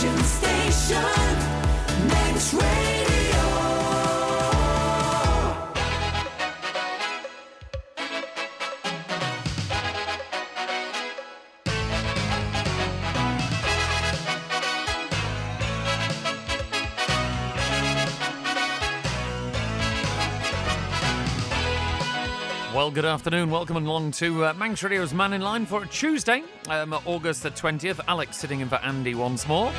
Action Station, Manx Radio. Well, good afternoon. Welcome along to Manx Radio's Mannin Line for Tuesday, August the 20th. Alex sitting in for Andy once more.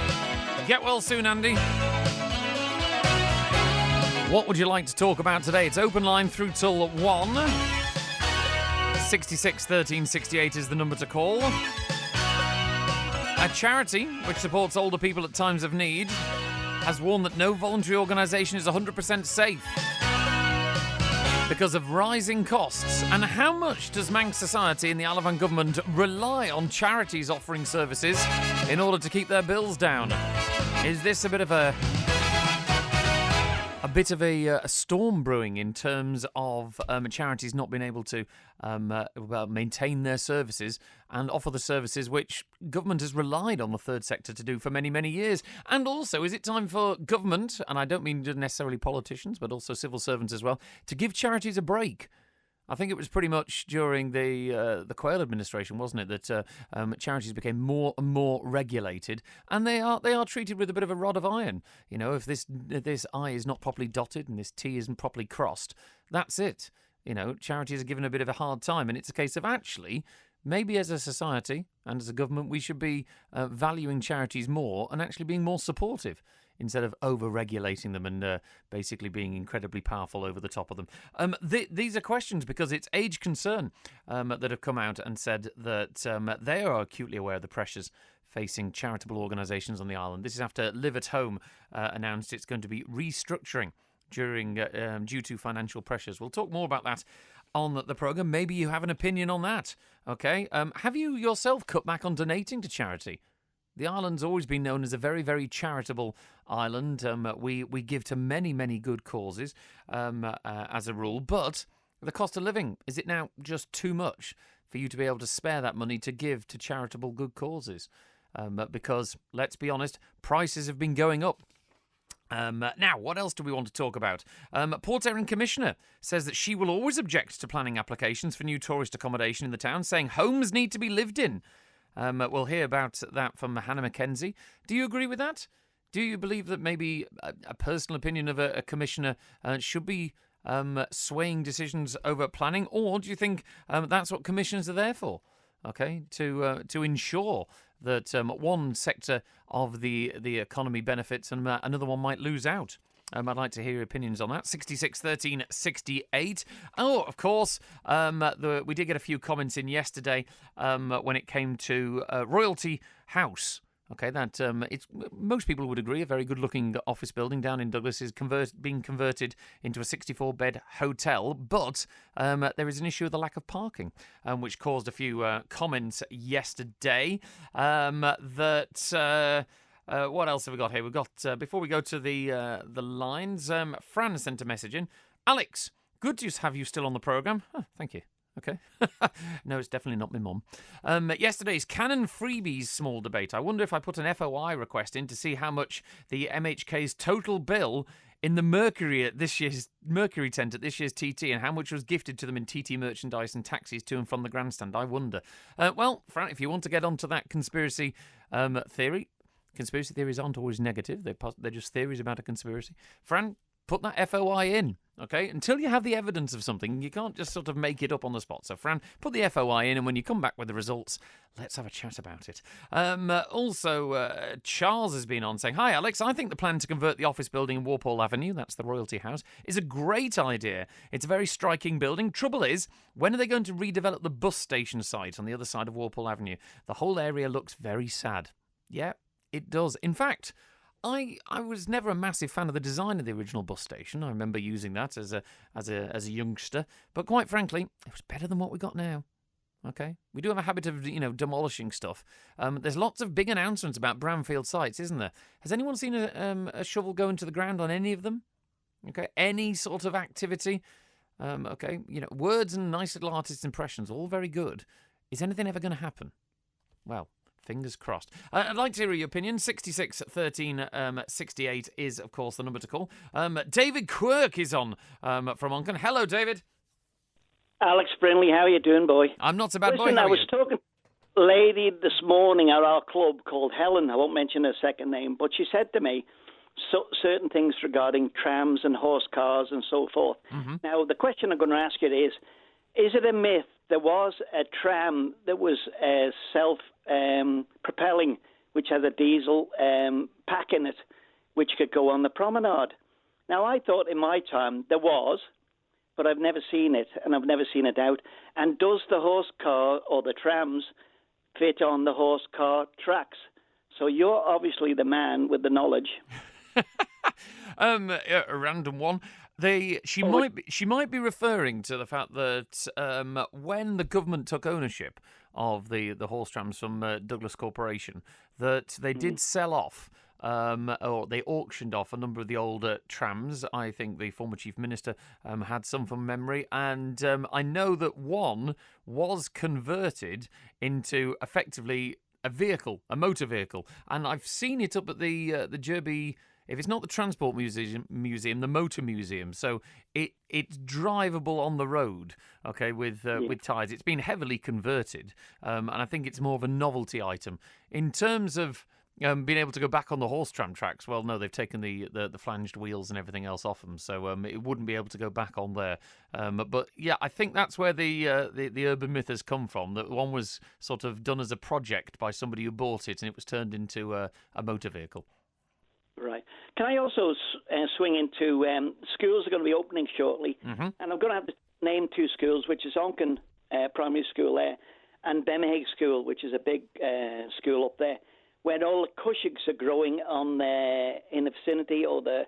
Get well soon, Andy. What would you like to talk about today? It's open line through till 1. 66 13 68 is the number to call. A charity which supports older people at times of need has warned that no voluntary organisation is 100% safe because of rising costs. And how much does Manx society and the Isle of Man government rely on charities offering services in order to keep their bills down? Is this a bit of a storm brewing in terms of charities not being able to maintain their services and offer the services which government has relied on the third sector to do for many, many years? And also, is it time for government, and I don't mean necessarily politicians, but also civil servants as well, to give charities a break? I think it was pretty much during the Quayle administration, wasn't it, that charities became more and more regulated, and they are treated with a bit of a rod of iron. You know, if this I is not properly dotted and this T isn't properly crossed, that's it. You know, charities are given a bit of a hard time, and it's a case of actually, maybe as a society and as a government, we should be valuing charities more and actually being more supportive, instead of over-regulating them and basically being incredibly powerful over the top of them. These are questions because it's Age Concern that have come out and said that they are acutely aware of the pressures facing charitable organisations on the island. This is after Live at Home announced it's going to be restructuring due to financial pressures. We'll talk more about that on the programme. Maybe you have an opinion on that. Okay. Have you yourself cut back on donating to charity? The island's always been known as a very, very charitable island. We give to many, many good causes as a rule. But the cost of living, is it now just too much for you to be able to spare that money to give to charitable good causes? Because, let's be honest, prices have been going up. Now, what else do we want to talk about? Port Erin Commissioner says that she will always object to planning applications for new tourist accommodation in the town, saying homes need to be lived in. We'll hear about that from Hannah Mackenzie. Do you agree with that? Do you believe that maybe a personal opinion of a commissioner should be swaying decisions over planning? Or do you think that's what commissioners are there for? Okay, to ensure that one sector of the economy benefits and another one might lose out. I'd like to hear your opinions on that. 66 13 68. Oh, of course, we did get a few comments in yesterday when it came to Royalty House. Okay, that most people would agree, a very good-looking office building down in Douglas is being converted into a 64-bed hotel, but there is an issue with the lack of parking, which caused a few comments yesterday. What else have we got here? We've got, before we go to the lines, Fran sent a message in. Alex, good to have you still on the programme. Oh, thank you. Okay. No, it's definitely not my mum. Yesterday's Canon freebies small debate. I wonder if I put an FOI request in to see how much the MHK's total bill in the Mercury tent at this year's TT and how much was gifted to them in TT merchandise and taxis to and from the grandstand. I wonder. Well, Fran, if you want to get onto that conspiracy theory, conspiracy theories aren't always negative. They're just theories about a conspiracy. Fran, put that FOI in, okay? Until you have the evidence of something, you can't just sort of make it up on the spot. So, Fran, put the FOI in, and when you come back with the results, let's have a chat about it. Also, Charles has been on saying, "Hi, Alex. I think the plan to convert the office building in Walpole Avenue, that's the Royalty House, is a great idea. It's a very striking building. Trouble is, when are they going to redevelop the bus station site on the other side of Walpole Avenue? The whole area looks very sad." Yeah, it does. In fact, I was never a massive fan of the design of the original bus station. I remember using that as a youngster, but quite frankly, it was better than what we got now. Okay, we do have a habit of demolishing stuff. There's lots of big announcements about brownfield sites, isn't there? Has anyone seen a shovel go into the ground on any of them? Okay, any sort of activity. Okay, words and nice little artist impressions, all very good. Is anything ever going to happen? Well, Fingers crossed. I'd like to hear your opinion. 66 13 68 is, of course, the number to call. David Quirk is on from Onken. Hello, David. Alex Brindley, how are you doing, boy? I'm not so bad, boy. Listen, How I are was you? talking to a lady this morning at our club called Helen. I won't mention her second name, but she said to me certain things regarding trams and horse cars and so forth. Mm-hmm. Now, the question I'm going to ask you is it a myth there was a tram that was self-propelling, which had a diesel pack in it, which could go on the promenade? Now, I thought in my time there was, but I've never seen it, and I've never seen it out. And does the horse car or the trams fit on the horse car tracks? So you're obviously the man with the knowledge. A random one. She might be referring to the fact that when the government took ownership of the horse trams from Douglas Corporation, that they did sell off. Or they auctioned off a number of the older trams. I think the former Chief Minister had some from memory. And I know that one was converted into effectively a vehicle, a motor vehicle. And I've seen it up at the Derby. If it's not the Transport Museum, the Motor Museum. So it's drivable on the road, okay, with tyres. It's been heavily converted, and I think it's more of a novelty item. In terms of being able to go back on the horse tram tracks, well, no, they've taken the flanged wheels and everything else off them, so it wouldn't be able to go back on there. But yeah, I think that's where the urban myth has come from. That one was sort of done as a project by somebody who bought it, and it was turned into a motor vehicle. Right. Can I also swing into schools are going to be opening shortly, and I'm going to have to name two schools, which is Onken Primary School there, and Bemhaig School, which is a big school up there, where all the cushions are growing on in the vicinity or the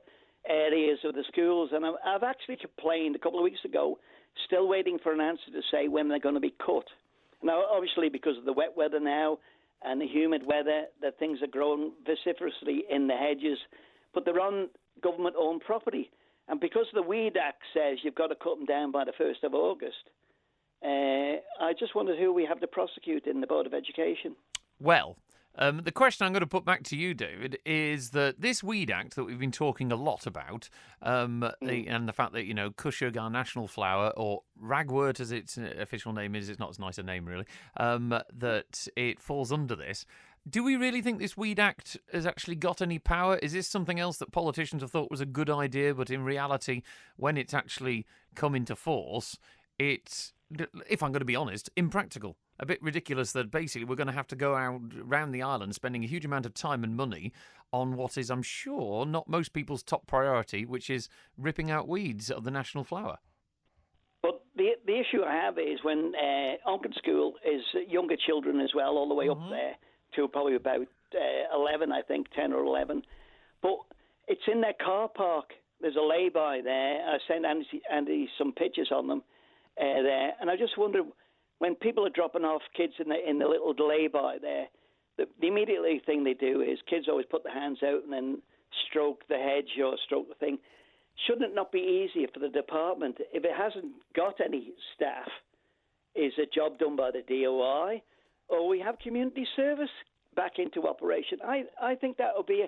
areas of the schools. And I've actually complained a couple of weeks ago, still waiting for an answer to say when they're going to be cut. Now, obviously, because of the wet weather now and the humid weather, that things are growing vociferously in the hedges, but they're on government-owned property. And because the Weed Act says you've got to cut them down by the 1st of August, I just wondered who we have to prosecute in the Board of Education. Well, the question I'm going to put back to you, David, is that this Weed Act that we've been talking a lot about, and the fact that, Cushug, our national flower, or ragwort as its official name is, it's not as nice a name really, that it falls under this. Do we really think this Weed Act has actually got any power? Is this something else that politicians have thought was a good idea, but in reality, when it's actually come into force, it's, if I'm going to be honest, impractical? A bit ridiculous that basically we're going to have to go around the island spending a huge amount of time and money on what is, I'm sure, not most people's top priority, which is ripping out weeds of the national flower. But the issue I have is when Onken School is younger children as well, all the way up there to probably about 11, I think, 10 or 11. But it's in their car park. There's a lay-by there. I sent Andy some pictures on them there. And I just wonder, when people are dropping off kids in the little lay-by there, the immediately thing they do is kids always put their hands out and then stroke the hedge or stroke the thing. Shouldn't it not be easier for the department, if it hasn't got any staff, is a job done by the DOI, or we have community service back into operation? I think that would be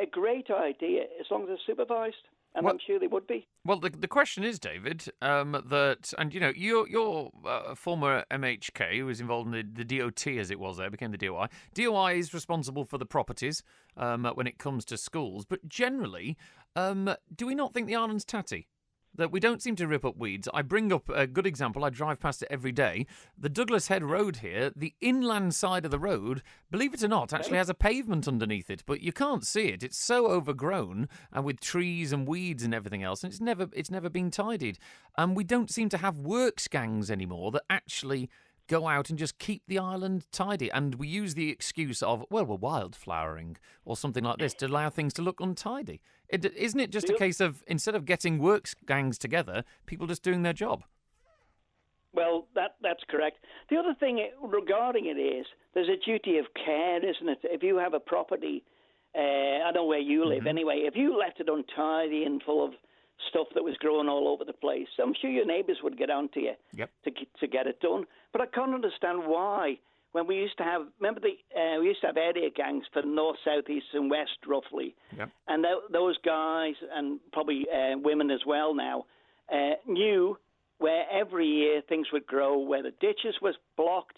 a great idea as long as it's supervised. And I'm sure they would be. Well, the question is, David, that, and your former MHK, who was involved in the DOT as it was there, became the DOI. DOI is responsible for the properties when it comes to schools. But generally, do we not think the island's tatty? That we don't seem to rip up weeds. I bring up a good example. I drive past it every day. The Douglas Head Road here, the inland side of the road, believe it or not, actually has a pavement underneath it, but you can't see it. It's so overgrown and with trees and weeds and everything else, and it's never been tidied. And we don't seem to have works gangs anymore that actually go out and just keep the island tidy. And we use the excuse of, well, we're wildflowering or something like this to allow things to look untidy. Isn't it just a case of, instead of getting works gangs together, people just doing their job? Well, that's correct. The other thing regarding it is there's a duty of care, isn't it? If you have a property, I don't know where you live anyway, if you left it untidy and full of stuff that was growing all over the place, I'm sure your neighbours would get on to you to get it done. But I can't understand why, when we used to have, remember we used to have area gangs for north, south, east, and west, roughly. Yep. And those guys, and probably women as well now, knew where every year things would grow, where the ditches was blocked,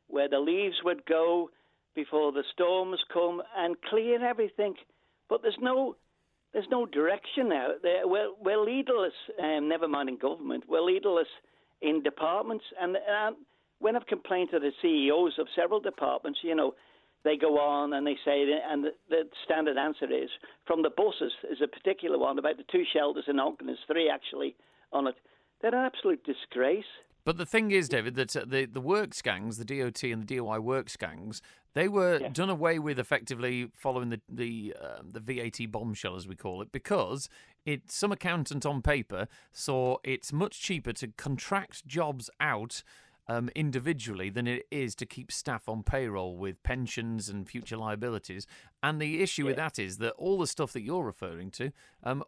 where the leaves would go before the storms come, and clear everything. But there's no direction now. We're leaderless, never mind in government. We're leaderless in departments. And when I've complained to the CEOs of several departments, they go on and they say, and the standard answer is, from the buses, is a particular one about the 2 shelters in Onchan, there's 3 actually on it. They're an absolute disgrace. But the thing is, David, that the works gangs, the DOT and the DOI works gangs, they were done away with effectively following the VAT bombshell, as we call it, because some accountant on paper saw it's much cheaper to contract jobs out individually than it is to keep staff on payroll with pensions and future liabilities. And the issue with that is that all the stuff that you're referring to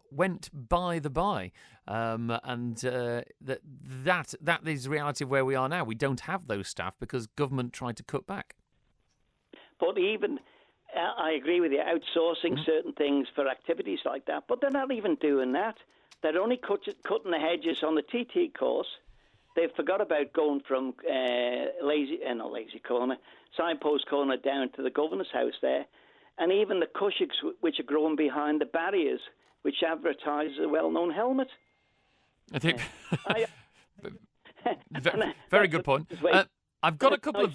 went by the by. And that is the reality of where we are now. We don't have those staff because government tried to cut back. But even, I agree with you, outsourcing certain things for activities like that, but they're not even doing that. They're only cutting the hedges on the TT course. They forgot about going from Signpost Corner down to the Governor's House there, and even the cushions which are growing behind the barriers, which advertise a well-known helmet. I think very good point. I've got a couple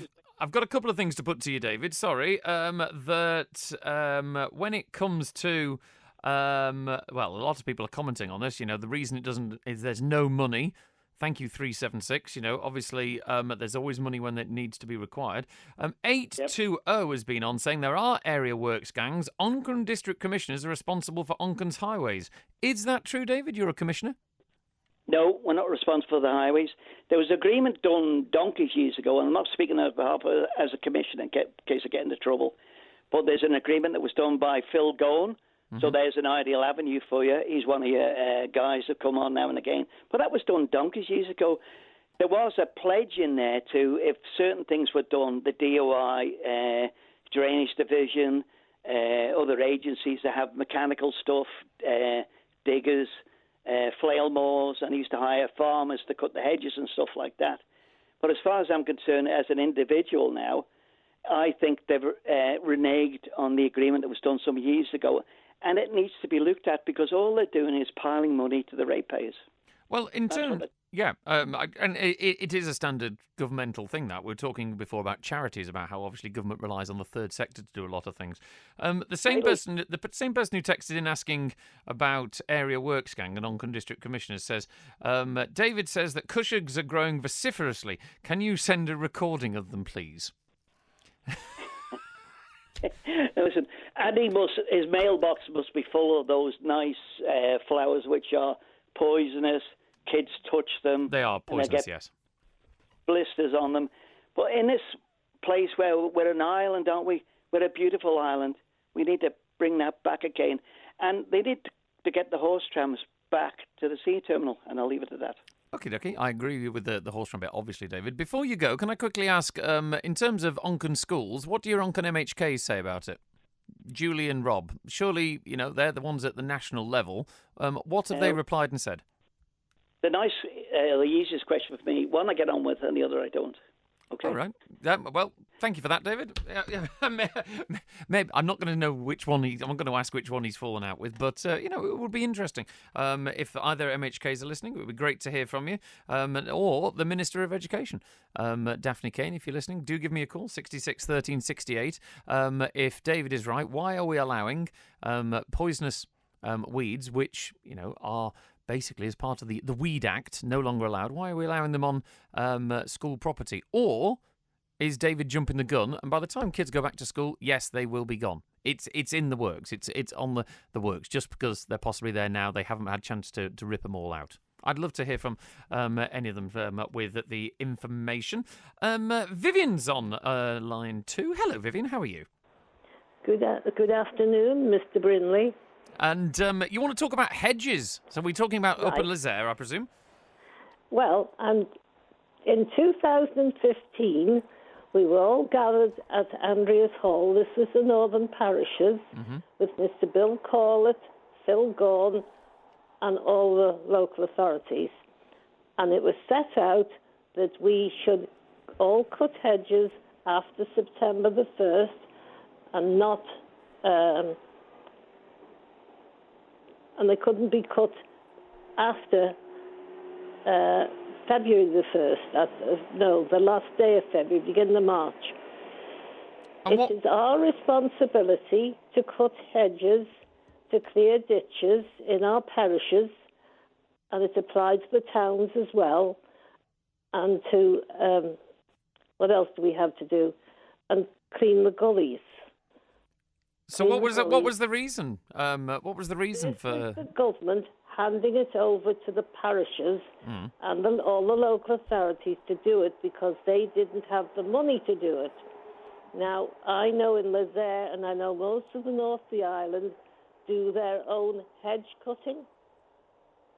of things to put to you, David. Sorry, that when it comes to a lot of people are commenting on this. The reason it doesn't is there's no money. Thank you, 376. Obviously, there's always money when it needs to be required. 820 has been on saying there are area works gangs. Onchan district commissioners are responsible for Onchan's highways. Is that true, David? You're a commissioner? No, we're not responsible for the highways. There was agreement done donkeys years ago, and I'm not speaking on behalf of as a commissioner in case I get into trouble, but there's an agreement that was done by Phil Gone. So there's an ideal avenue for you. He's one of your guys that come on now and again. But that was done donkeys years ago. There was a pledge in there to, if certain things were done, the DOI, Drainage Division, other agencies that have mechanical stuff, diggers, flail mowers, and used to hire farmers to cut the hedges and stuff like that. But as far as I'm concerned, as an individual now, I think they've reneged on the agreement that was done some years ago. And it needs to be looked at because all they're doing is piling money to the ratepayers. Well, in terms, and it is a standard governmental thing that we're talking before about charities, about how obviously government relies on the third sector to do a lot of things. The same person who texted in asking about area works gang and Onchan district commissioners says, David says that cushions are growing vociferously. Can you send a recording of them, please? Listen, his mailbox must be full of those nice flowers which are poisonous. Kids touch them. They are poisonous, yes. Blisters on them. But in this place where we're an island, aren't we? We're a beautiful island. We need to bring that back again. And they need to get the horse trams back to the sea terminal, and I'll leave it at that. Okay. I agree with the horse tram bit, obviously, David. Before you go, can I quickly ask, in terms of Onchan schools, what do your Onchan MHKs say about it? Julie and Rob, surely, they're the ones at the national level. What have they replied and said? The easiest question for me, one I get on with and the other I don't. Okay. All right. Well, thank you for that, David. Maybe I'm not going to know which one I'm going to ask which one he's fallen out with, but it would be interesting. If either MHKs are listening, it would be great to hear from you, or the Minister of Education, Daphne Kane. If you're listening, do give me a call, 66 13 68. If David is right, why are we allowing poisonous weeds, which are basically as part of the Weed Act, no longer allowed? Why are we allowing them on school property? Or is David jumping the gun, and by the time kids go back to school, yes, they will be gone? It's in the works. It's on the works. Just because they're possibly there now, they haven't had a chance to rip them all out. I'd love to hear from any of them with the information. Vivian's on line 2. Hello, Vivian. How are you? Good afternoon, Mr. Brinley. And you want to talk about Hedges. So we're talking about Upper Lezayre, I presume? Well, in 2015, we were all gathered at Andreas Hall. This was the Northern Parishes, with Mr. Bill Corlett, Phil Gorn, and all the local authorities. And it was set out that we should all cut hedges after September the 1st and not... and they couldn't be cut after February the 1st. The last day of February, beginning of March. It is our responsibility to cut hedges, to clear ditches in our parishes, and it applies to the towns as well, and to, what else do we have to do? And clean the gullies. So what was the reason? What was the reason for the government handing it over to the parishes and all the local authorities to do it because they didn't have the money to do it? Now, I know in Lezayre, and I know most of the north of the island, do their own hedge cutting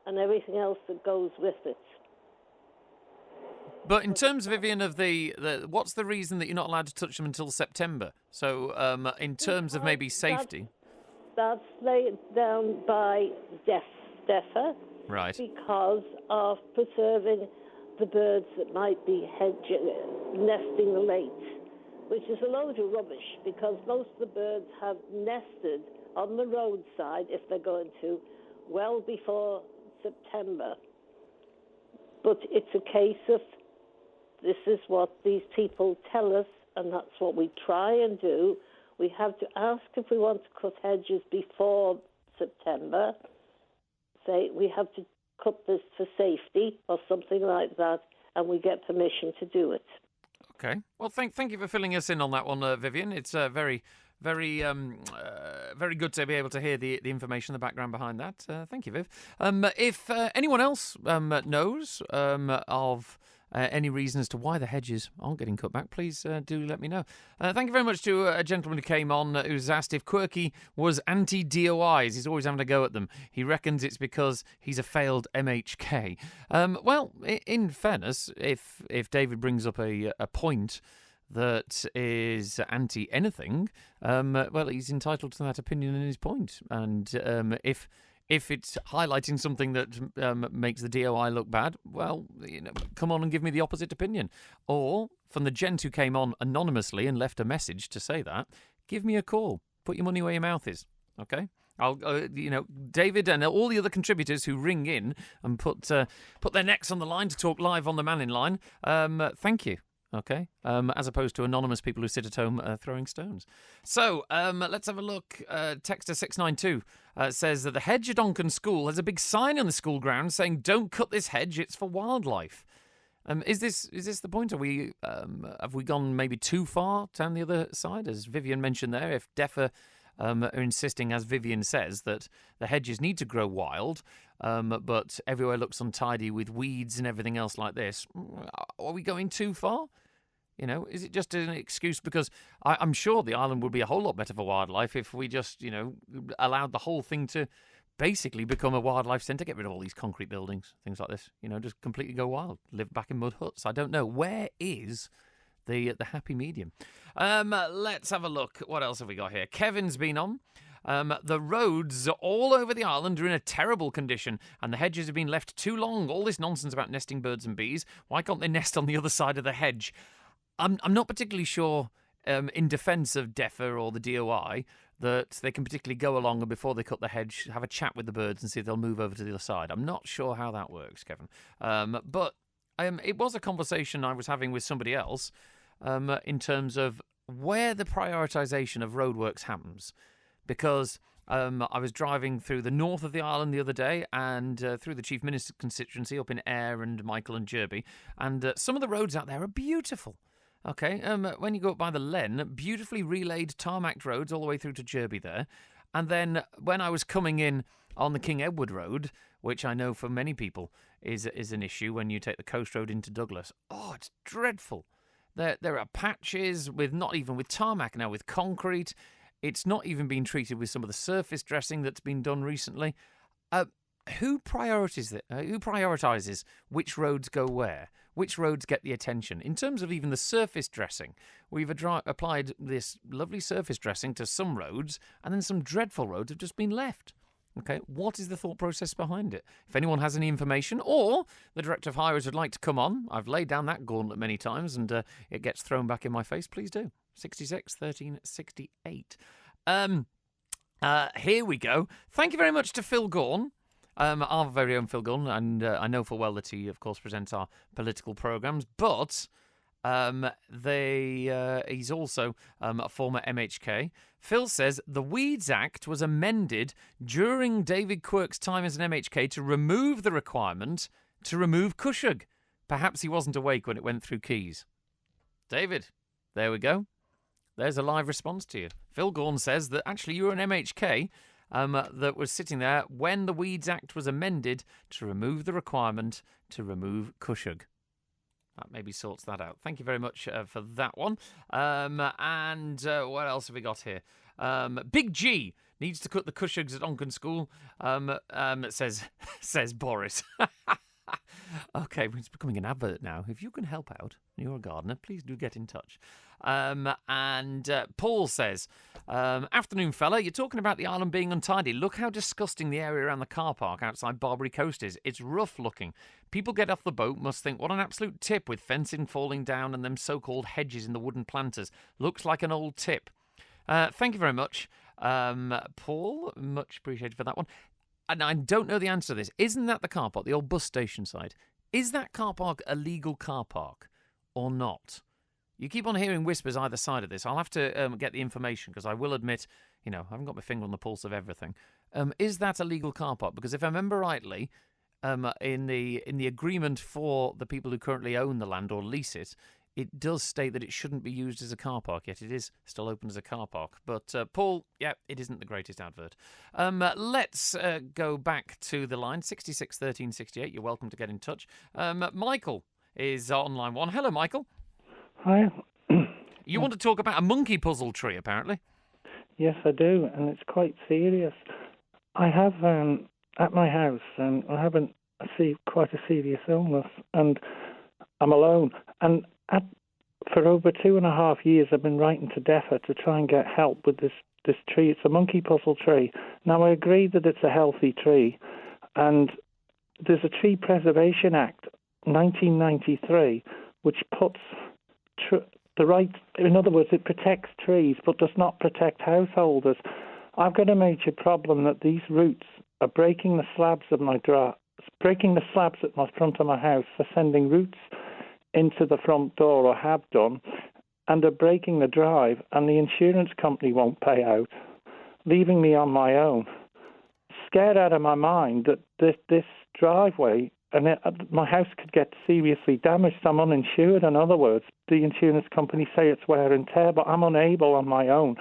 and everything else that goes with it. But in terms, Vivian, of the what's the reason that you're not allowed to touch them until September? So in terms of maybe safety? That's laid down by DEFA. Right. Because of preserving the birds that might be nesting late, which is a load of rubbish because most of the birds have nested on the roadside, if they're going to, well before September. But it's a case of this is what these people tell us, and that's what we try and do. We have to ask if we want to cut hedges before September. Say we have to cut this for safety or something like that, and we get permission to do it. Okay. Well, thank you for filling us in on that one, Vivian. It's very good to be able to hear the information, the background behind that. Thank you, Viv. If anyone else knows of any reason as to why the hedges aren't getting cut back, please do let me know. Thank you very much to a gentleman who came on who's asked if Quirky was anti-DOIs. He's always having a go at them. He reckons it's because he's a failed MHK. Well, in fairness, if David brings up a point that is anti-anything, well, he's entitled to that opinion and his point. And if it's highlighting something that makes the DOI look bad, well, come on and give me the opposite opinion. Or, from the gent who came on anonymously and left a message to say that, give me a call. Put your money where your mouth is, okay? I'll, David and all the other contributors who ring in and put their necks on the line to talk live on the Mannin Line, thank you. Okay, as opposed to anonymous people who sit at home throwing stones. So, let's have a look. Texter 692 says that the hedge at Onken School has a big sign on the school grounds saying, "Don't cut this hedge, it's for wildlife." Is this the point? Have we gone maybe too far down the other side? As Vivian mentioned there, if DEFA are insisting, as Vivian says, that the hedges need to grow wild, but everywhere looks untidy with weeds and everything else like this, are we going too far? Is it just an excuse? Because I'm sure the island would be a whole lot better for wildlife if we just, allowed the whole thing to basically become a wildlife centre, get rid of all these concrete buildings, things like this, just completely go wild, live back in mud huts. I don't know. Where is the happy medium? Let's have a look. What else have we got here? Kevin's been on. The roads all over the island are in a terrible condition and the hedges have been left too long. All this nonsense about nesting birds and bees. Why can't they nest on the other side of the hedge? I'm not particularly sure, in defence of DEFA or the DOI, that they can particularly go along and before they cut the hedge, have a chat with the birds and see if they'll move over to the other side. I'm not sure how that works, Kevin. But it was a conversation I was having with somebody else in terms of where the prioritisation of roadworks happens. Because I was driving through the north of the island the other day and through the Chief Minister's constituency up in Ayr and Michael and Derby, and some of the roads out there are beautiful. Okay, when you go up by the Len, beautifully relayed tarmacked roads all the way through to Derby there. And then when I was coming in on the King Edward Road, which I know for many people is an issue when you take the coast road into Douglas, it's dreadful. There are patches with not even with tarmac now, with concrete. It's not even been treated with some of the surface dressing that's been done recently. Who prioritises which roads go where? which roads get the attention. In terms of even the surface dressing, we've applied this lovely surface dressing to some roads, and then some dreadful roads have just been left. Okay, what is the thought process behind it? If anyone has any information, or the Director of Highways would like to come on, I've laid down that gauntlet many times and it gets thrown back in my face, please do. 66 13 68. Here we go. Thank you very much to Phil Gaughan, our very own Phil Gaughan, and I know full well that he, of course, presents our political programmes, but he's also a former MHK. Phil says the Weeds Act was amended during David Quirk's time as an MHK to remove the requirement to remove Cushag. Perhaps he wasn't awake when it went through Keys. David, there we go. There's a live response to you. Phil Gaughan says that actually you were an MHK that was sitting there when the Weeds Act was amended to remove the requirement to remove Cushag. That maybe sorts that out. Thank you very much for that one. And what else have we got here? Big G needs to cut the Cushags at Onken School, says Boris. Okay, it's becoming an advert now. If you can help out, you're a gardener, please do get in touch. And Paul says, afternoon fella, you're talking about the island being untidy. Look how disgusting the area around the car park outside Barbary Coast is. It's rough looking. People get off the boat must think, what an absolute tip with fencing falling down and them so-called hedges in the wooden planters. Looks like an old tip. Thank you very much, Paul. Much appreciated for that one. And I don't know the answer to this. Isn't that the car park, the old bus station side? Is that car park a legal car park or not? You keep on hearing whispers either side of this. I'll have to get the information because I will admit, I haven't got my finger on the pulse of everything. Is that a legal car park? Because if I remember rightly, in the agreement for the people who currently own the land or lease it, it does state that it shouldn't be used as a car park, yet it is still open as a car park. But, Paul, yeah, it isn't the greatest advert. Let's go back to the line, 66 13 68. You're welcome to get in touch. Michael is on line 1. Hello, Michael. Hi. You want to talk about a monkey puzzle tree, apparently? Yes, I do, and it's quite serious. I have, at my house, I have quite a serious illness, and I'm alone. And for over 2.5 years, I've been writing to DEFRA to try and get help with this tree. It's a monkey puzzle tree. Now, I agree that it's a healthy tree, and there's a Tree Preservation Act, 1993, which puts the right, in other words, it protects trees but does not protect householders. I've got a major problem that these roots are breaking the slabs at my front of my house. They're sending roots into the front door, or have done, and they're breaking the drive, and the insurance company won't pay out, leaving me on my own. Scared out of my mind that this driveway and my house could get seriously damaged. I'm uninsured. In other words, the insurance company say it's wear and tear, but I'm unable on my own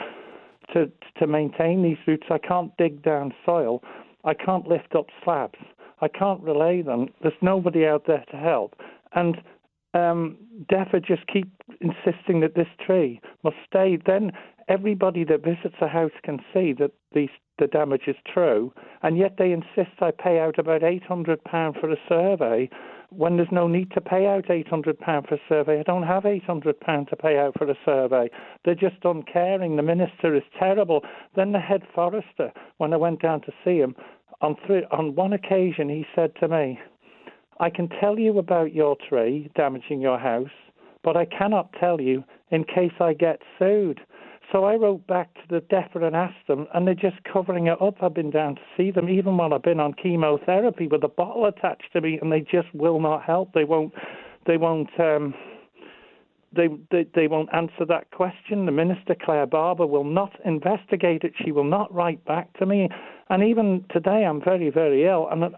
to maintain these roots. I can't dig down soil. I can't lift up slabs. I can't relay them. There's nobody out there to help. And DEFRA just keep insisting that this tree must stay. Then everybody that visits the house can see that the damage is true, and yet they insist I pay out about £800 for a survey when there's no need to pay out £800 for a survey. I don't have £800 to pay out for a survey. They're just uncaring. The minister is terrible. Then the head forester, when I went down to see him, on one occasion he said to me, I can tell you about your tree damaging your house, but I cannot tell you in case I get sued. So I wrote back to the DEFRA and asked them, and they're just covering it up. I've been down to see them, even while I've been on chemotherapy with a bottle attached to me, and they just will not help. They won't answer that question. The Minister, Claire Barber, will not investigate it. She will not write back to me. And even today, I'm very, very ill, and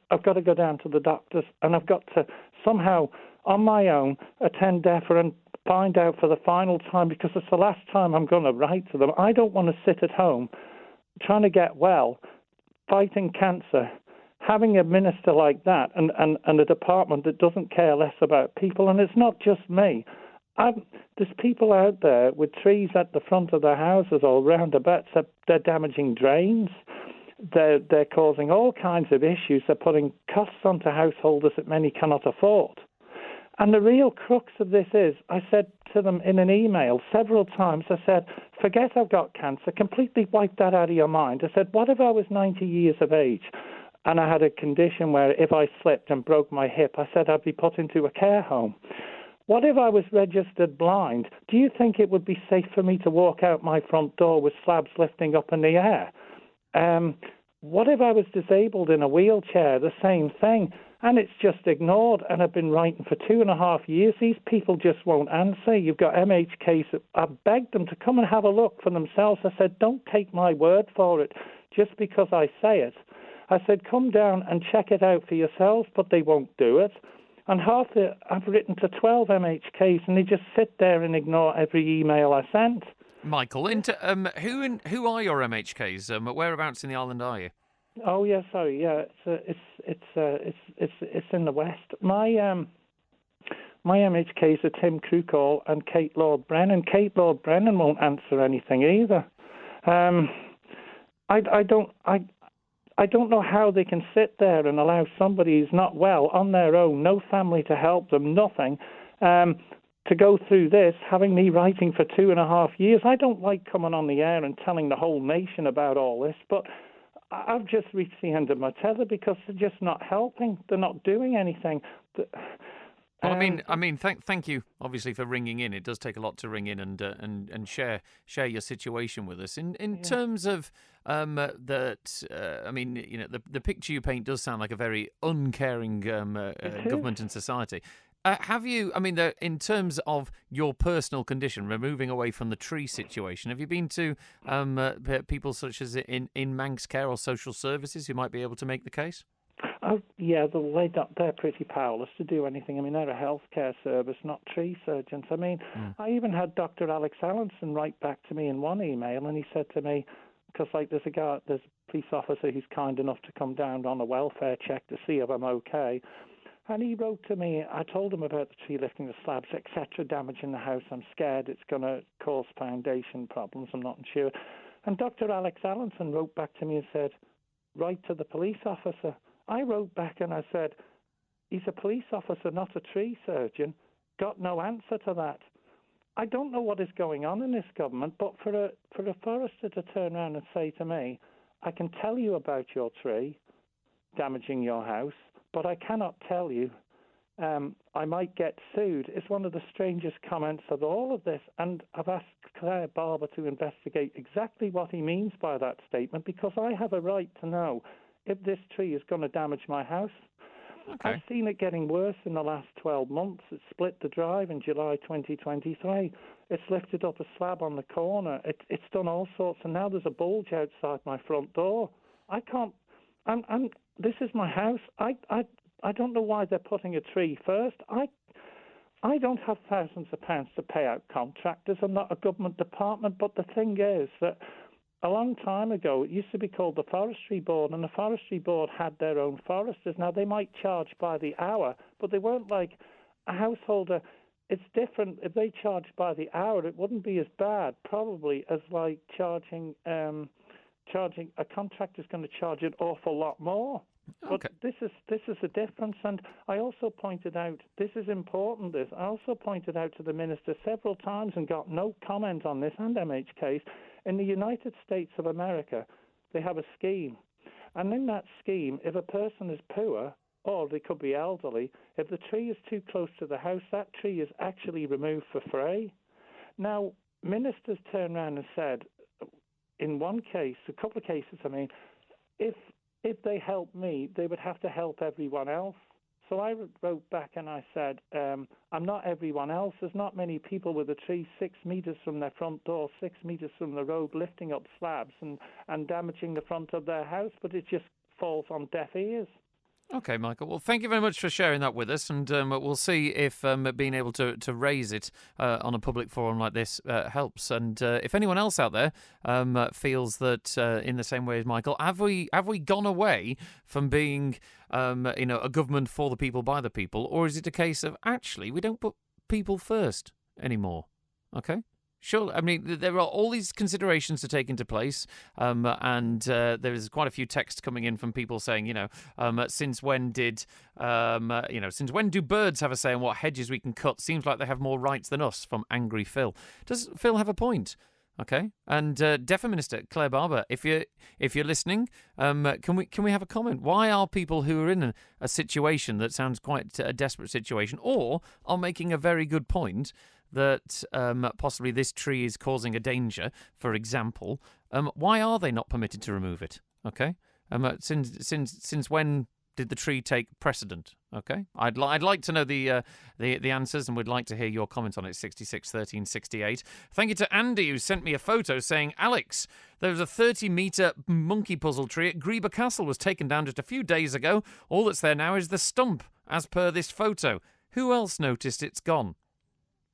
I've got to go down to the doctors, and I've got to somehow, on my own, attend DEFRA and find out for the final time, because it's the last time I'm going to write to them. I don't want to sit at home trying to get well, fighting cancer, having a minister like that and a department that doesn't care less about people. And it's not just me. There's people out there with trees at the front of their houses or roundabouts. They're damaging drains. They're causing all kinds of issues. They're putting costs onto householders that many cannot afford. And the real crux of this is, I said to them in an email several times, I said, forget I've got cancer, completely wipe that out of your mind. I said, what if I was 90 years of age and I had a condition where if I slipped and broke my hip, I said I'd be put into a care home. What if I was registered blind? Do you think it would be safe for me to walk out my front door with slabs lifting up in the air? What if I was disabled in a wheelchair? The same thing. And it's just ignored. And I've been writing for 2.5 years. These people just won't answer. You've got MHKs. I've begged them to come and have a look for themselves. I said, don't take my word for it just because I say it. I said, come down and check it out for yourselves, but they won't do it. And I've written to 12 MHKs, and they just sit there and ignore every email I sent. Michael, who are your MHKs? Whereabouts in the island are you? Oh yeah, sorry, yeah, it's in the west. My MHKs are Tim Krukall and Kate Lord Brennan. Kate Lord Brennan won't answer anything either. I don't know how they can sit there and allow somebody who's not well on their own, no family to help them, nothing, to go through this, having me writing for 2.5 years. I don't like coming on the air and telling the whole nation about all this, but I've just reached the end of my tether because they're just not helping. They're not doing anything. Well, I mean, thank you, obviously, for ringing in. It does take a lot to ring in and share your situation with us. In terms of that, I mean, you know, the picture you paint does sound like a very uncaring government and society. Have you, I mean, in terms of your personal condition, removing away from the tree situation, have you been to people such as in Manx Care or social services who might be able to make the case? Oh, yeah, they're pretty powerless to do anything. I mean, they're a healthcare service, not tree surgeons. I mean, I even had Dr. Alex Allenson write back to me in one email, and he said to me, because there's a police officer who's kind enough to come down on a welfare check to see if I'm okay. And he wrote to me, I told him about the tree lifting the slabs, etc., damaging the house. I'm scared it's going to cause foundation problems. I'm not sure. And Dr. Alex Allenson wrote back to me and said, write to the police officer. I wrote back and I said, he's a police officer, not a tree surgeon. Got no answer to that. I don't know what is going on in this government, but for a forester to turn around and say to me, I can tell you about your tree damaging your house, but I cannot tell you. I might get sued. It's one of the strangest comments of all of this. And I've asked Claire Barber to investigate exactly what he means by that statement, because I have a right to know if this tree is going to damage my house. Okay. I've seen it getting worse in the last 12 months. It split the drive in July 2023. It's lifted up a slab on the corner. It's done all sorts. And now there's a bulge outside my front door. I can't... this is my house. I don't know why they're putting a tree first. I don't have thousands of pounds to pay out contractors. I'm not a government department. But the thing is that a long time ago, it used to be called the Forestry Board, and the Forestry Board had their own foresters. Now, they might charge by the hour, but they weren't like a householder. It's different. If they charged by the hour, it wouldn't be as bad, probably, as like charging a contractor's going to charge an awful lot more. Okay. But this is the difference, and I also pointed out, this is important, I also pointed out to the Minister several times and got no comment on this, and MHKs, in the United States of America, they have a scheme. And in that scheme, if a person is poor, or they could be elderly, if the tree is too close to the house, that tree is actually removed for free. Now, ministers turn around and said, in one case, a couple of cases, I mean, if they help me, they would have to help everyone else. So I wrote back and I said, I'm not everyone else. There's not many people with a tree 6 meters from their front door, 6 meters from the road, lifting up slabs and damaging the front of their house, but it just falls on deaf ears. Okay, Michael. Well, thank you very much for sharing that with us, and we'll see if being able to raise it on a public forum like this helps. And if anyone else out there feels that in the same way as Michael, have we gone away from being a government for the people by the people, or is it a case of actually we don't put people first anymore? Okay. Sure. I mean, there are all these considerations to take into place, and there's quite a few texts coming in from people saying, since when since when do birds have a say on what hedges we can cut? Seems like they have more rights than us. From Angry Phil. Does Phil have a point? Okay. And DEFRA Minister Claire Barber, if you're listening, can we have a comment? Why are people who are in a situation that sounds quite a desperate situation, or are making a very good point, that possibly this tree is causing a danger, for example, why are they not permitted to remove it? Okay, since when did the tree take precedent? Okay, I'd like to know the answers, and would like to hear your comment on it. 66 13 68. Thank you to Andy, who sent me a photo saying, Alex, there was a 30-metre monkey puzzle tree at Greeba Castle, was taken down just a few days ago. All that's there now is the stump, as per this photo. Who else noticed it's gone?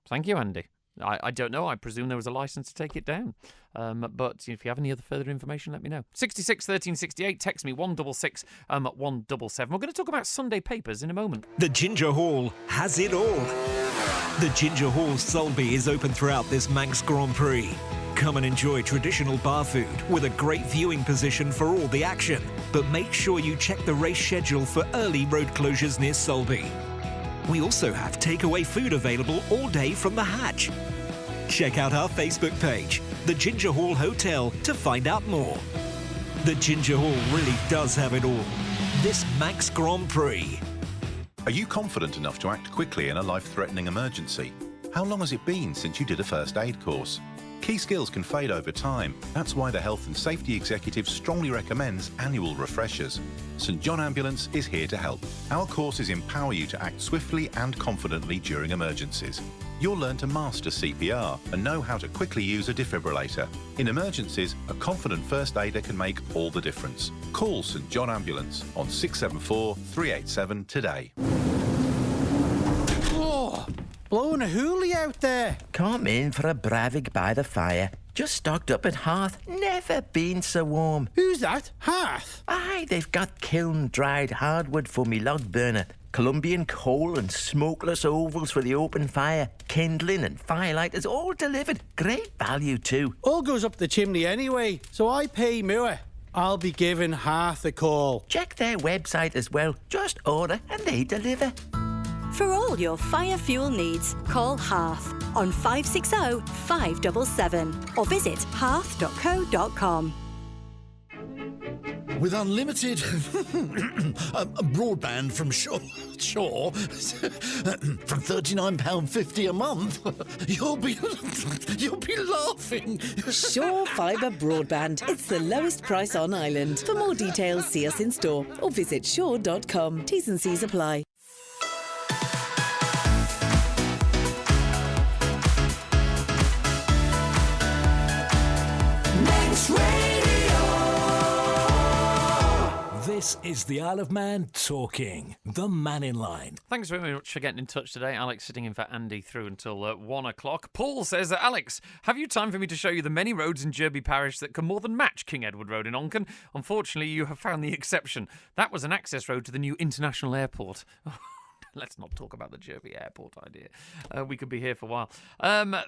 Thank you, Andy. I don't know. I presume there was a licence to take it down. But if you have any other further information, let me know. 66 13 68. Text me 166 177. We're going to talk about Sunday papers in a moment. The Ginger Hall has it all. The Ginger Hall Solby is open throughout this Manx Grand Prix. Come and enjoy traditional bar food with a great viewing position for all the action. But make sure you check the race schedule for early road closures near Solby. We also have takeaway food available all day from the Hatch. Check out our Facebook page, The Ginger Hall Hotel, to find out more. The Ginger Hall really does have it all. This Manx Grand Prix. Are you confident enough to act quickly in a life-threatening emergency? How long has it been since you did a first aid course? Key skills can fade over time. That's why the Health and Safety Executive strongly recommends annual refreshers. St John Ambulance is here to help. Our courses empower you to act swiftly and confidently during emergencies. You'll learn to master CPR and know how to quickly use a defibrillator. In emergencies, a confident first aider can make all the difference. Call St John Ambulance on 674 387 today. Blowing a hoolie out there. Come in for a bravig by the fire. Just stocked up at Hearth. Never been so warm. Who's that? Hearth? Aye, they've got kiln-dried hardwood for me log burner. Colombian coal and smokeless ovals for the open fire. Kindling and firelighters all delivered. Great value too. All goes up the chimney anyway, so I pay more. I'll be giving Hearth a call. Check their website as well. Just order and they deliver. For all your fire fuel needs, call Hearth on 560 577 or visit hearth.co.com. With unlimited broadband from Shaw from £39.50 a month, you'll be laughing. Shaw Fibre Broadband. It's the lowest price on island. For more details, see us in store or visit shaw.com. T's and C's apply. This is the Isle of Man talking, the Mannin Line. Thanks very much for getting in touch today. Alex sitting in for Andy through until 1 o'clock. Paul says, Alex, have you time for me to show you the many roads in Derby Parish that can more than match King Edward Road in Onken? Unfortunately, you have found the exception. That was an access road to the new international airport. Let's not talk about the Derby Airport idea. We could be here for a while.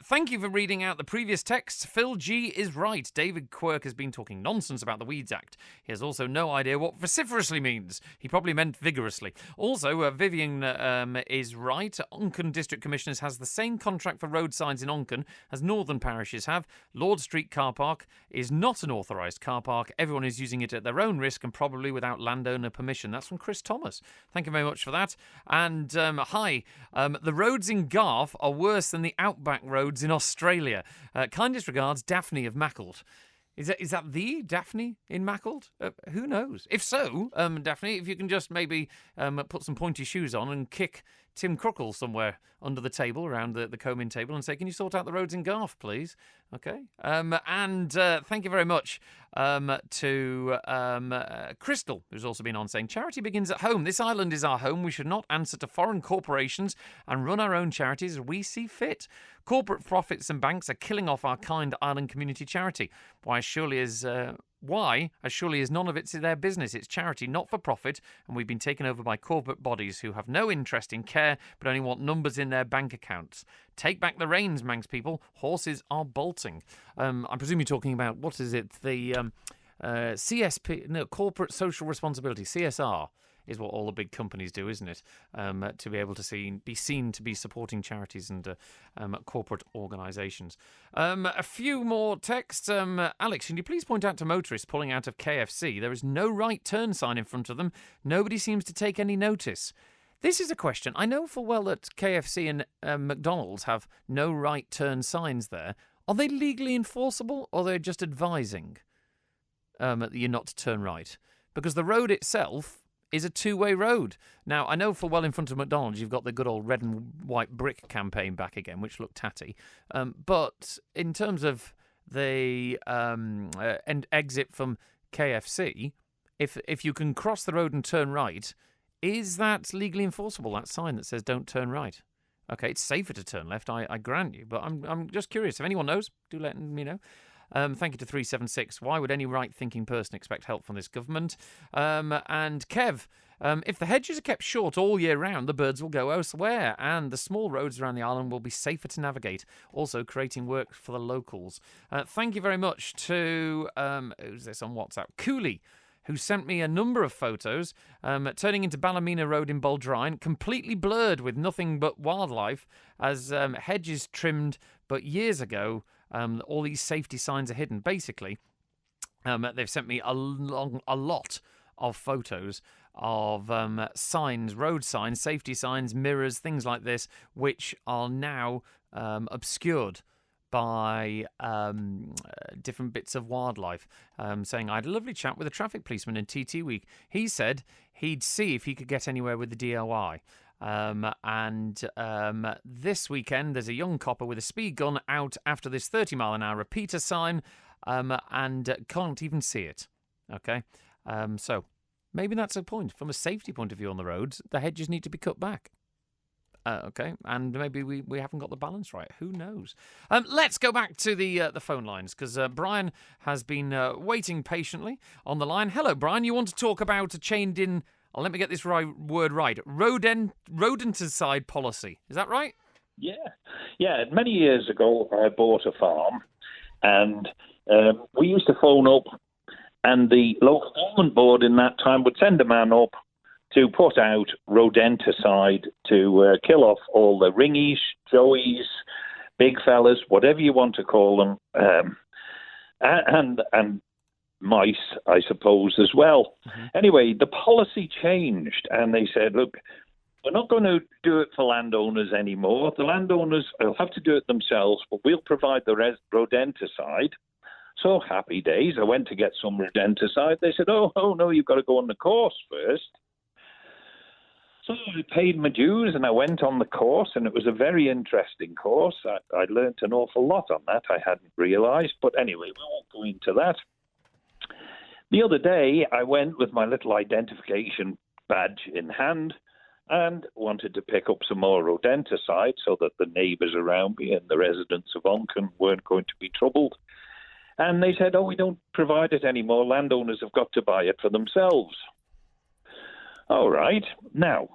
Thank you for reading out the previous texts. Phil G is right. David Quirk has been talking nonsense about the Weeds Act. He has also no idea what vociferously means. He probably meant vigorously. Also, Vivian is right. Onken District Commissioners has the same contract for road signs in Onken as northern parishes have. Lord Street Car Park is not an authorised car park. Everyone is using it at their own risk and probably without landowner permission. That's from Chris Thomas. Thank you very much for that. And hi, the roads in Garth are worse than the outback roads in Australia. Kindest regards, Daphne of Mackle. Is that the Daphne in Mackle? Who knows? If so, Daphne, if you can just maybe put some pointy shoes on and kick Tim Crookle somewhere under the table, around the Comyn table, and say, can you sort out the roads in Garth, please? Okay. And thank you very much to Crystal, who's also been on, saying, charity begins at home. This island is our home. We should not answer to foreign corporations and run our own charities as we see fit. Corporate profits and banks are killing off our kind island community charity. Why, surely as Why? As surely as none of it's their business. It's charity, not for profit, and we've been taken over by corporate bodies who have no interest in care but only want numbers in their bank accounts. Take back the reins, Manx people. Horses are bolting. I presume you're talking about, what is it, the CSP, no, Corporate Social Responsibility, CSR. Is what all the big companies do, isn't it? To be able to be seen to be supporting charities and corporate organisations. A few more texts. Alex, can you please point out to motorists pulling out of KFC, there is no right turn sign in front of them. Nobody seems to take any notice. This is a question. I know full well that KFC and McDonald's have no right turn signs there. Are they legally enforceable, or are they just advising that you're not to turn right? Because the road itself is a two-way road. Now, I know for well in front of McDonald's you've got the good old red and white brick campaign back again, which looked tatty. But in terms of the exit from KFC, if you can cross the road and turn right, is that legally enforceable, that sign that says don't turn right? Okay, it's safer to turn left, I grant you, but I'm just curious. If anyone knows, do let me know. Thank you to 376. Why would any right-thinking person expect help from this government? And Kev, if the hedges are kept short all year round, the birds will go elsewhere, and the small roads around the island will be safer to navigate, also creating work for the locals. Thank you very much to, who's this on WhatsApp? Cooley, who sent me a number of photos, turning into Ballymena Road in Baldrine, completely blurred with nothing but wildlife, as hedges trimmed, but years ago, all these safety signs are hidden. Basically, they've sent me a lot of photos of signs, road signs, safety signs, mirrors, things like this, which are now obscured by different bits of wildlife, saying, I had a lovely chat with a traffic policeman in TT Week. He said he'd see if he could get anywhere with the DOI. This weekend, there's a young copper with a speed gun out after this 30-mile-an-hour repeater sign and can't even see it. Okay? So maybe that's a point. From a safety point of view on the roads, the hedges need to be cut back. Okay, and maybe we haven't got the balance right. Who knows? Let's go back to the phone lines, because Brian has been waiting patiently on the line. Hello, Brian. You want to talk about a change in, let me get this word right, rodenticide policy. Is that right? Yeah. Many years ago, I bought a farm, and we used to phone up, and the local government board in that time would send a man up to put out rodenticide to kill off all the ringies, joeys, big fellas, whatever you want to call them, and mice, I suppose, as well. Mm-hmm. Anyway, the policy changed, and they said, look, we're not going to do it for landowners anymore. The landowners will have to do it themselves, but we'll provide the rodenticide. So happy days. I went to get some rodenticide. They said, oh no, you've got to go on the course first. So I paid my dues and I went on the course, and it was a very interesting course. I learned an awful lot on that I hadn't realised. But anyway, we won't go into that. The other day, I went with my little identification badge in hand and wanted to pick up some more rodenticide so that the neighbours around me and the residents of Onken weren't going to be troubled. And they said, we don't provide it anymore. Landowners have got to buy it for themselves. All right. Now,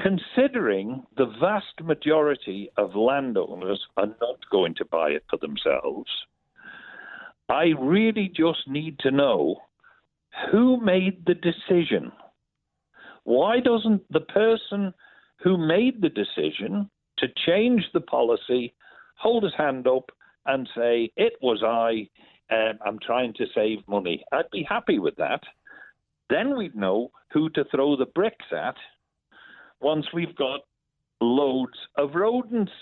considering the vast majority of landowners are not going to buy it for themselves, I really just need to know who made the decision. Why doesn't the person who made the decision to change the policy hold his hand up and say, it was I'm trying to save money? I'd be happy with that. Then we'd know who to throw the bricks at once we've got loads of rodents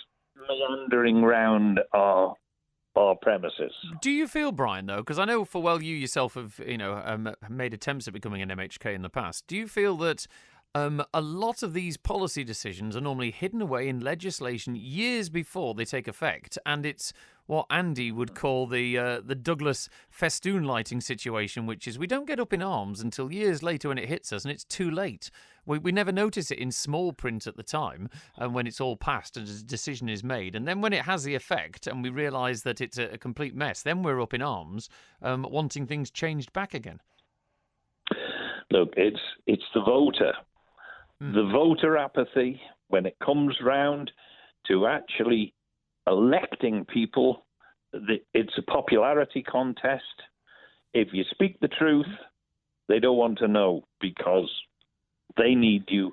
meandering round our premises. Do you feel, Brian, though, because I know for well you yourself have made attempts at becoming an MHK in the past, do you feel that a lot of these policy decisions are normally hidden away in legislation years before they take effect, and it's what Andy would call the Douglas festoon lighting situation, which is we don't get up in arms until years later when it hits us, and it's too late. We never notice it in small print at the time, and when it's all passed and a decision is made, and then when it has the effect and we realise that it's a complete mess, then we're up in arms, wanting things changed back again. Look, it's the voter. The voter apathy when it comes round to actually electing people. It's a popularity contest. If you speak the truth, they don't want to know because they need you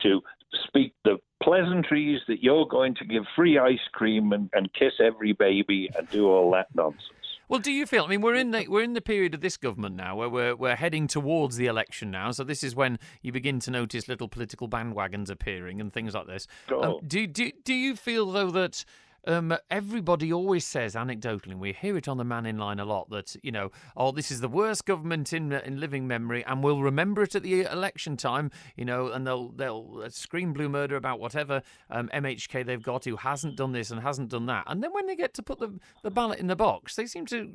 to speak the pleasantries that you're going to give free ice cream and kiss every baby and do all that nonsense. Well, do you feel? I mean, we're in the period of this government now, where we're heading towards the election now. So this is when you begin to notice little political bandwagons appearing and things like this. Do you feel though that everybody always says anecdotally, and we hear it on the Mannin Line a lot, that this is the worst government in living memory, and we'll remember it at the election time, and they'll scream blue murder about whatever MHK they've got who hasn't done this and hasn't done that, and then when they get to put the ballot in the box, they seem to,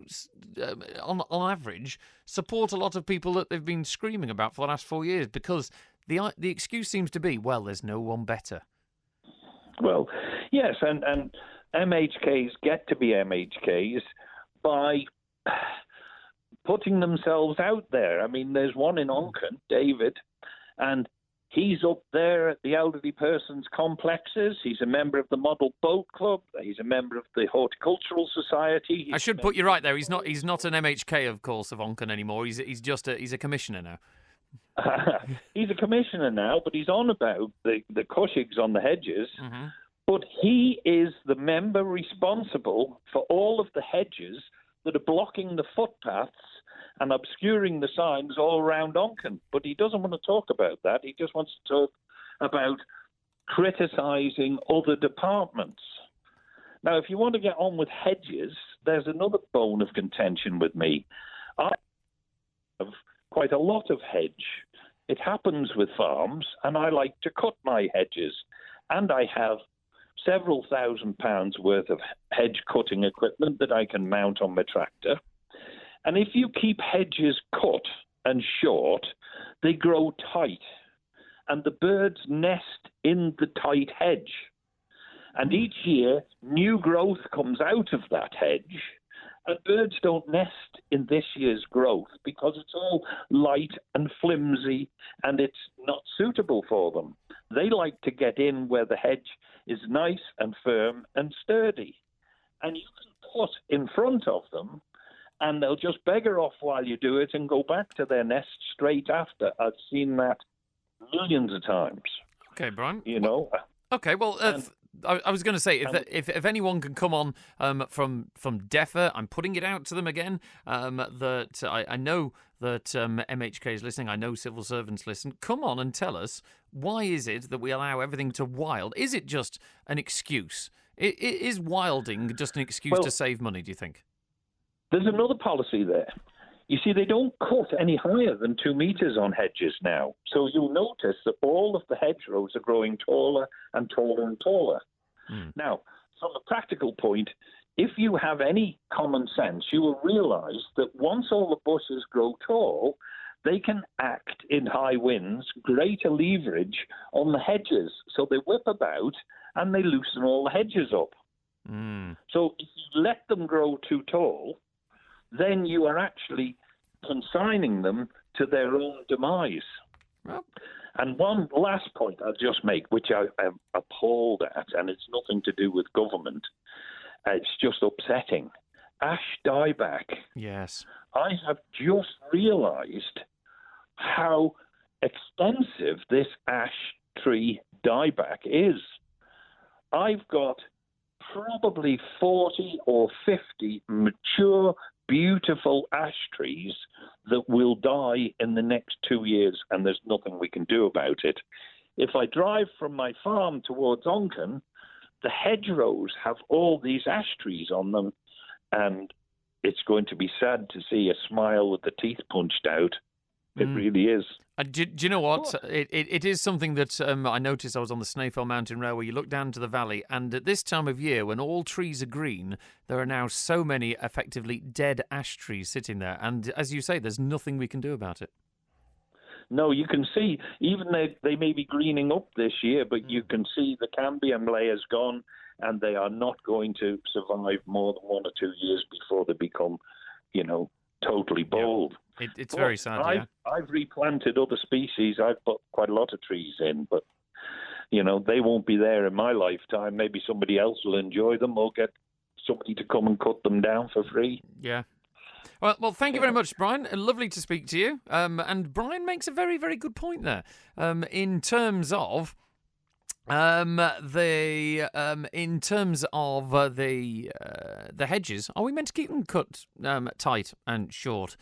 on average, support a lot of people that they've been screaming about for the last 4 years because the excuse seems to be, well, there's no one better. Well, yes, and MHKs get to be MHKs by putting themselves out there. I mean, there's one in Onken, David, and he's up there at the elderly persons complexes. He's a member of the Model Boat Club. He's a member of the Horticultural Society. I should put you right there. He's not an MHK, of course, of Onken anymore. He's a commissioner now. He's a commissioner now, but he's on about the Cushigs on the Hedges. Mm-hmm. But he is the member responsible for all of the hedges that are blocking the footpaths and obscuring the signs all around Onken. But he doesn't want to talk about that. He just wants to talk about criticising other departments. Now, if you want to get on with hedges, there's another bone of contention with me. I have quite a lot of hedge. It happens with farms, and I like to cut my hedges. And I have several £1,000s worth of hedge cutting equipment that I can mount on my tractor. And if you keep hedges cut and short, they grow tight. And the birds nest in the tight hedge. And each year, new growth comes out of that hedge. And birds don't nest in this year's growth because it's all light and flimsy and it's not suitable for them. They like to get in where the hedge is nice and firm and sturdy. And you can put in front of them and they'll just beggar off while you do it and go back to their nest straight after. I've seen that millions of times. Okay, Brian. Okay, well, I was going to say, if anyone can come on from DEFRA, I'm putting it out to them again, that I know that MHK is listening, I know civil servants listen. Come on and tell us, why is it that we allow everything to wild? Is it just an excuse? Is wilding just an excuse to save money, do you think? There's another policy there. You see, they don't cut any higher than 2 metres on hedges now. So you'll notice that all of the hedgerows are growing taller and taller and taller. Now, from a practical point, if you have any common sense, you will realise that once all the bushes grow tall, they can act in high winds, greater leverage on the hedges. So they whip about and they loosen all the hedges up. So if you let them grow too tall, then you are actually consigning them to their own demise. Well. And one last point I'll just make, which I am appalled at, and it's nothing to do with government. It's just upsetting. Ash dieback. Yes. I have just realised how extensive this ash tree dieback is. I've got probably 40 or 50 mature, beautiful ash trees that will die in the next 2 years, and there's nothing we can do about it. If I drive from my farm towards Onken, the hedgerows have all these ash trees on them, and it's going to be sad to see a smile with the teeth punched out. It really is. Do you know what? It is something that I noticed. I was on the Snaefell Mountain Railway. You look down to the valley, and at this time of year, when all trees are green, there are now so many effectively dead ash trees sitting there. And as you say, there's nothing we can do about it. No, you can see, even they may be greening up this year, but you can see the cambium layer's gone, and they are not going to survive more than 1 or 2 years before they become, totally bald. Yeah. It's very sad, I've replanted other species. I've put quite a lot of trees in, but, they won't be there in my lifetime. Maybe somebody else will enjoy them or get somebody to come and cut them down for free. Yeah. Well, thank you very much, Brian. Lovely to speak to you. And Brian makes a very, very good point there. In terms of the hedges, are we meant to keep them cut tight and short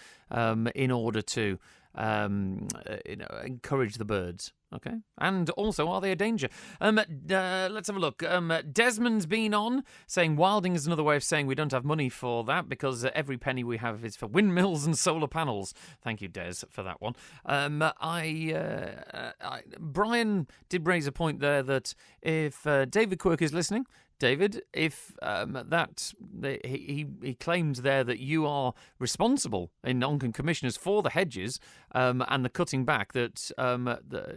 in order to encourage the birds? Okay. And also, are they a danger? Let's have a look. Desmond's been on, saying wilding is another way of saying we don't have money for that because every penny we have is for windmills and solar panels. Thank you, Des, for that one. Brian did raise a point there that if David Quirk is listening, David, if he claimed there that you are responsible in Onken Commissioners for the hedges and the cutting back that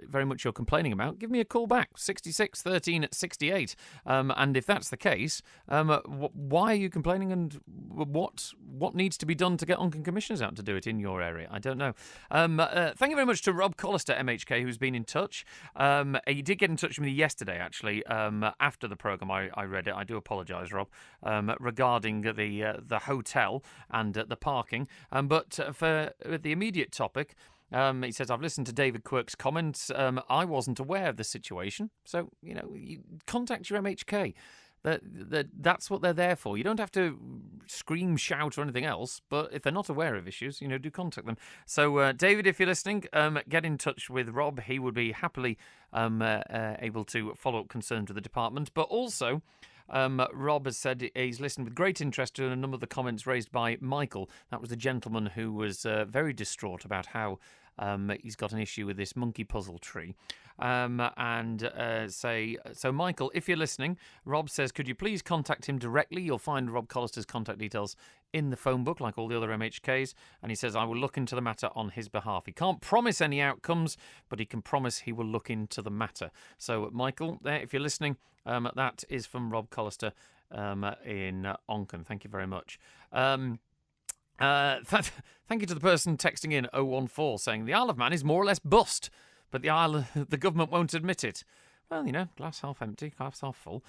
very much you're complaining about, give me a call back, 66 13 68. And if that's the case, why are you complaining, and what needs to be done to get Onken Commissioners out to do it in your area? I don't know. Thank you very much to Rob Collister, MHK, who's been in touch. He did get in touch with me yesterday, actually, after the programme. I read it. I do apologise, Rob, regarding the hotel and the parking. But for the immediate topic, he says, I've listened to David Quirk's comments. I wasn't aware of the situation. So, you contact your MHK. That's what they're there for. You don't have to scream, shout, or anything else. But if they're not aware of issues, do contact them. So, David, if you're listening, get in touch with Rob. He would be happily able to follow up concerns with the department. But also, Rob has said he's listened with great interest to a number of the comments raised by Michael. That was the gentleman who was very distraught about how he's got an issue with this monkey puzzle tree. So Michael, if you're listening, Rob says, could you please contact him directly? You'll find Rob Collister's contact details in the phone book, like all the other MHKs. And he says, I will look into the matter on his behalf. He can't promise any outcomes, but he can promise he will look into the matter. So, Michael, there, if you're listening, that is from Rob Collister in Onken. Thank you very much. Thank you to the person texting in 014 saying the Isle of Man is more or less bust, but the government won't admit it. Well, glass half empty, glass half full.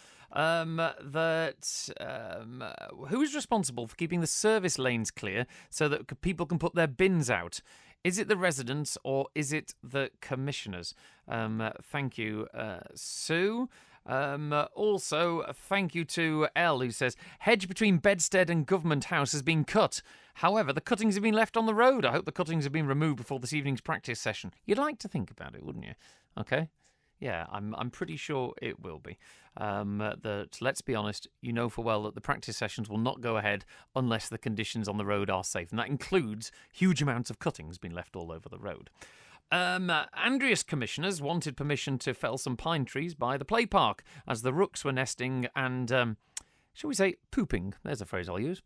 Who is responsible for keeping the service lanes clear so that people can put their bins out? Is it the residents or is it the commissioners? Thank you, Sue. Also, thank you to Elle, who says, hedge between Bedstead and Government House has been cut. However, the cuttings have been left on the road. I hope the cuttings have been removed before this evening's practice session. You'd like to think about it, wouldn't you? Okay? Yeah, I'm pretty sure it will be. Let's be honest, you know for well that the practice sessions will not go ahead unless the conditions on the road are safe. And that includes huge amounts of cuttings being left all over the road. Andreas commissioners wanted permission to fell some pine trees by the play park as the rooks were nesting and, shall we say, pooping, there's a phrase I'll use,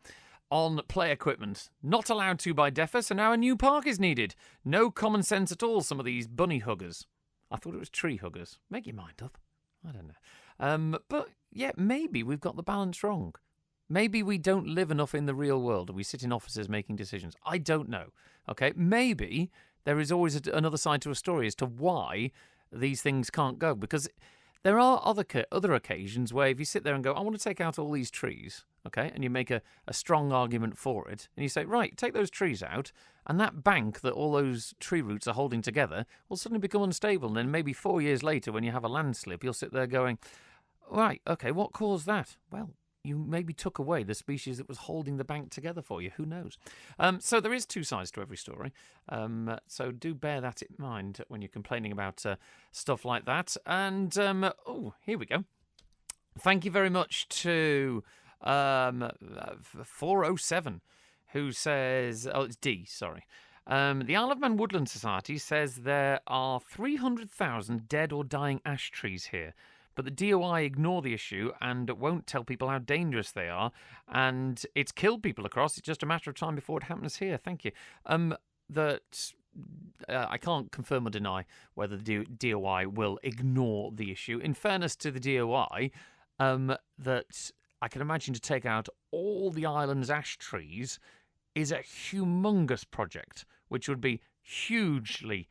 on play equipment. Not allowed to by DEFA, so now a new park is needed. No common sense at all, some of these bunny huggers. I thought it was tree huggers. Make your mind up. I don't know. But, yeah, maybe we've got the balance wrong. Maybe we don't live enough in the real world and we sit in offices making decisions. I don't know. Okay, maybe there is always another side to a story as to why these things can't go. Because there are other occasions where if you sit there and go, I want to take out all these trees, okay, and you make a strong argument for it, and you say, right, take those trees out, and that bank that all those tree roots are holding together will suddenly become unstable, and then maybe 4 years later when you have a landslip, you'll sit there going, right, okay, what caused that? Well, you maybe took away the species that was holding the bank together for you. Who knows? So there is two sides to every story. So do bear that in mind when you're complaining about stuff like that. And, here we go. Thank you very much to 407, who says... Oh, it's D, sorry. The Isle of Man Woodland Society says there are 300,000 dead or dying ash trees here. But the DOI ignore the issue and won't tell people how dangerous they are. And it's killed people across. It's just a matter of time before it happens here. Thank you. I can't confirm or deny whether the DOI will ignore the issue. In fairness to the DOI, that I can imagine to take out all the island's ash trees is a humongous project, which would be hugely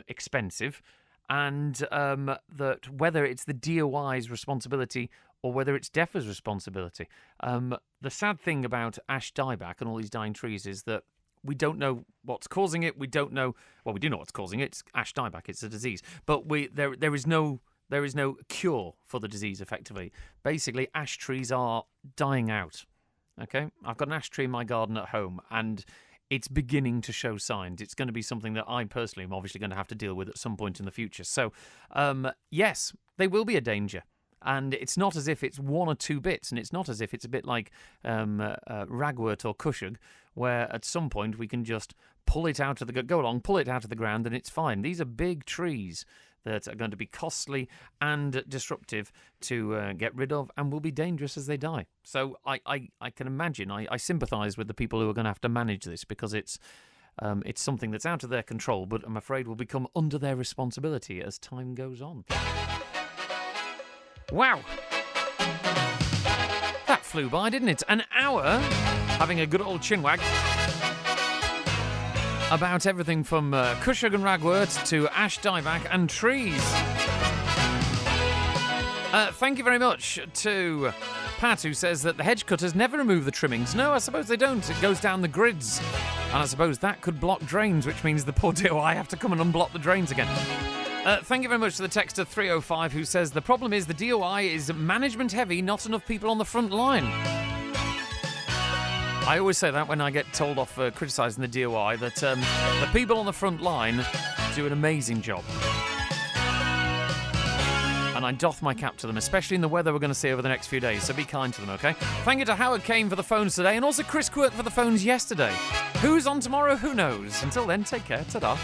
expensive. And that whether it's the DOI's responsibility or whether it's DEFRA's responsibility. The sad thing about ash dieback and all these dying trees is that we don't know what's causing it. We don't know. Well, we do know what's causing it. It's ash dieback. It's a disease. But there is no cure for the disease. Effectively, basically, ash trees are dying out. Okay, I've got an ash tree in my garden at home, and it's beginning to show signs. It's going to be something that I personally am obviously going to have to deal with at some point in the future. So, yes, they will be a danger. And it's not as if it's one or two bits, and it's not as if it's a bit like ragwort or cushug, where at some point we can just pull it out of the ground, and it's fine. These are big trees that are going to be costly and disruptive to get rid of, and will be dangerous as they die. So I can imagine, I sympathise with the people who are going to have to manage this, because it's something that's out of their control, but I'm afraid will become under their responsibility as time goes on. Wow. That flew by, didn't it? An hour having a good old chinwag about everything from cushug and ragwort to ash dieback and trees. Thank you very much to Pat, who says that the hedge cutters never remove the trimmings. No, I suppose they don't. It goes down the grids. And I suppose that could block drains, which means the poor DOI have to come and unblock the drains again. Thank you very much to the texter 305, who says the problem is the DOI is management heavy, not enough people on the front line. I always say that when I get told off for criticising the DOI, that the people on the front line do an amazing job. And I doff my cap to them, especially in the weather we're going to see over the next few days, so be kind to them, okay? Thank you to Howard Kane for the phones today, and also Chris Quirk for the phones yesterday. Who's on tomorrow? Who knows? Until then, take care. Ta-da.